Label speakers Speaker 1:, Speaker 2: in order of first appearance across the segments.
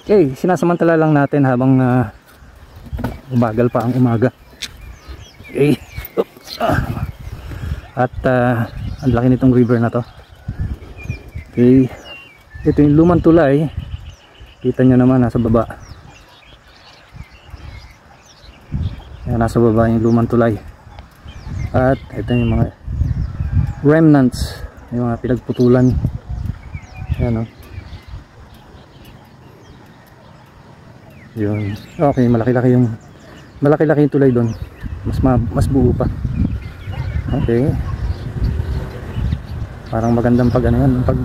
Speaker 1: Okay, sinasamantala lang natin habang umagal pa ang umaga. Okay. Oops. At ang laki nitong river na to. Okay. Ito yung lumang tulay. Kita nyo naman nasa baba. Yan, nasa baba yung lumang tulay. At ito yung mga remnants, yung mga pinagputulan. Yan, oh. Yun. Okay, malaki-laki yung tulay doon. Mas buo pa. Okay. Parang magandang pag ano yan, pag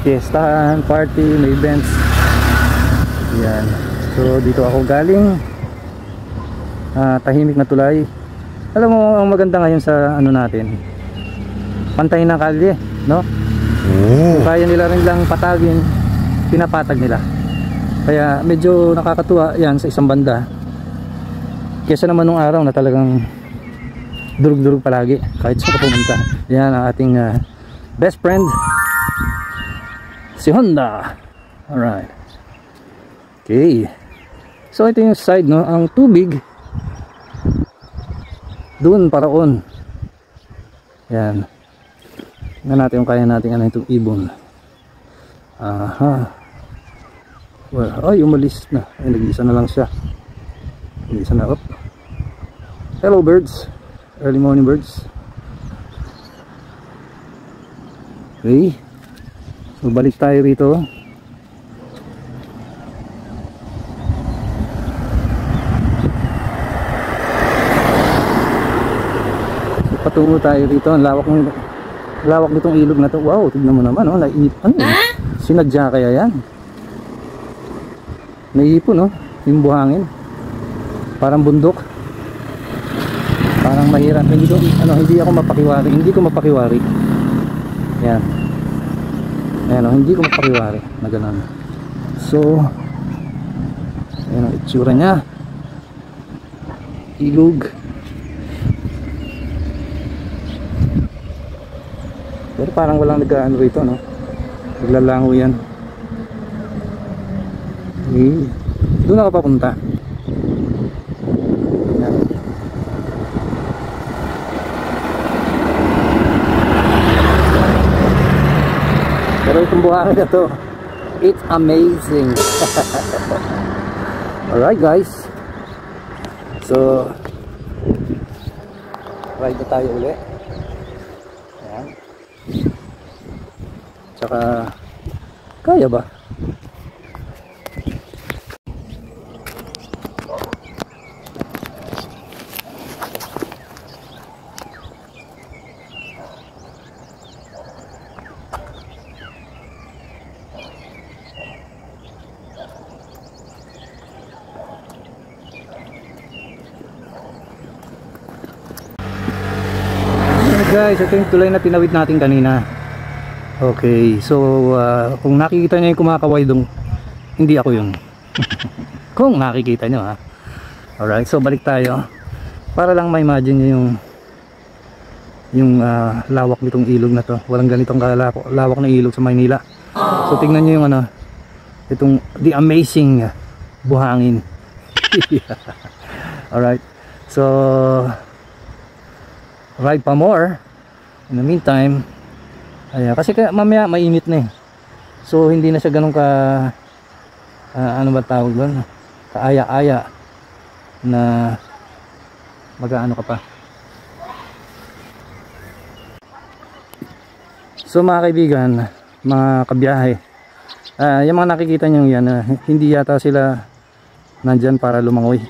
Speaker 1: fiestahan, party, may events. Yan. So dito ako galing. Tahimik na tulay. Alam mo ang maganda ngayon sa ano natin, pantay ng kalye, no? Kaya nila rin lang patagin, pinapatag nila. Kaya medyo nakakatuwa yan sa isang banda. Kesa naman nung araw na talagang durug-durug palagi kahit saan ka pumunta. Yan ang ating best friend, si Honda. Alright. Okay. So ito yung side, no? Ang tubig doon paraon. Yan. Tingnan natin kung kaya natin ano itong ibon. Aha. Well, ay umalis na. Ay, nag-iisa na lang siya. Nag-iisa na. Up. Hello birds. Early morning birds. Okay. So balik tayo rito. So, patungo tayo rito. Ang lawak nitong ilog na to. Wow, tignan mo naman, oh. Ano? Sinadya kaya yan? Naiipon, no? Yung buhangin. Parang bundok. Parang mahirap. Hindi ako mapakiwari. Hindi ko mapakiwari. Yan. Ayan, oh, hindi ko mapakiwari na gano'n. So, ayan ang itsura niya. Ilog. Pero parang walang nag-ano rito, no? Naglalango yan. Okay. Doon ako papunta. Yan. Pero itong buhangin na to, it's amazing. Alright guys, so ride na tayo ulit. Ayan. Tsaka kaya ba? Guys, ito yung tulay na tinawid natin kanina. Okay, so kung nakikita nyo yung kumakaway dong, hindi ako yun. Kung nakikita nyo, ha. Alright, so balik tayo para lang ma-imagine nyo yung lawak nitong ilog na to. Walang ganitong lawak na ilog sa Maynila. So tingnan nyo yung itong the amazing buhangin. Alright, so ride pa more in the meantime. Ayan, kasi mamaya mainit na eh. So hindi na siya ganun ka ano ba tawag doon, kaaya-aya na mag-aano ka pa. So mga kaibigan, mga kabiyahe, yung mga nakikita nyo yan, hindi yata sila nandyan para lumangoy.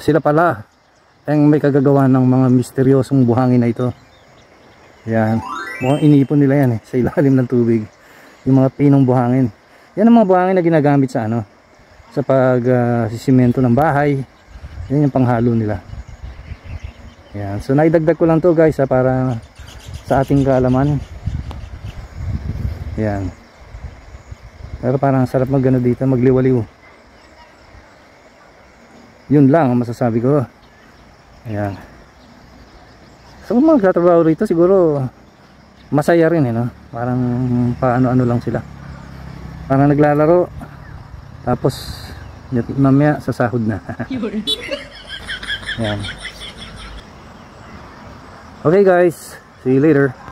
Speaker 1: Sila pala ang may kagagawa ng mga misteryosong buhangin na ito. Yan, mukhang inipon nila yan sa ilalim ng tubig, yung mga pinong buhangin. Yan ang mga buhangin na ginagamit sa sa pag-sisimento ng bahay. Yan yung panghalo nila. Yan, so naidagdag ko lang to guys para sa ating kaalaman. Yan, pero parang sarap magano dito, magliwaliw. Yun lang ang masasabi ko. Ayan. So kung magtatrabaho rito siguro masaya rin no? Parang paano-ano lang sila. Parang naglalaro. Tapos mamaya sasahod na. Yan. Okay guys, see you later.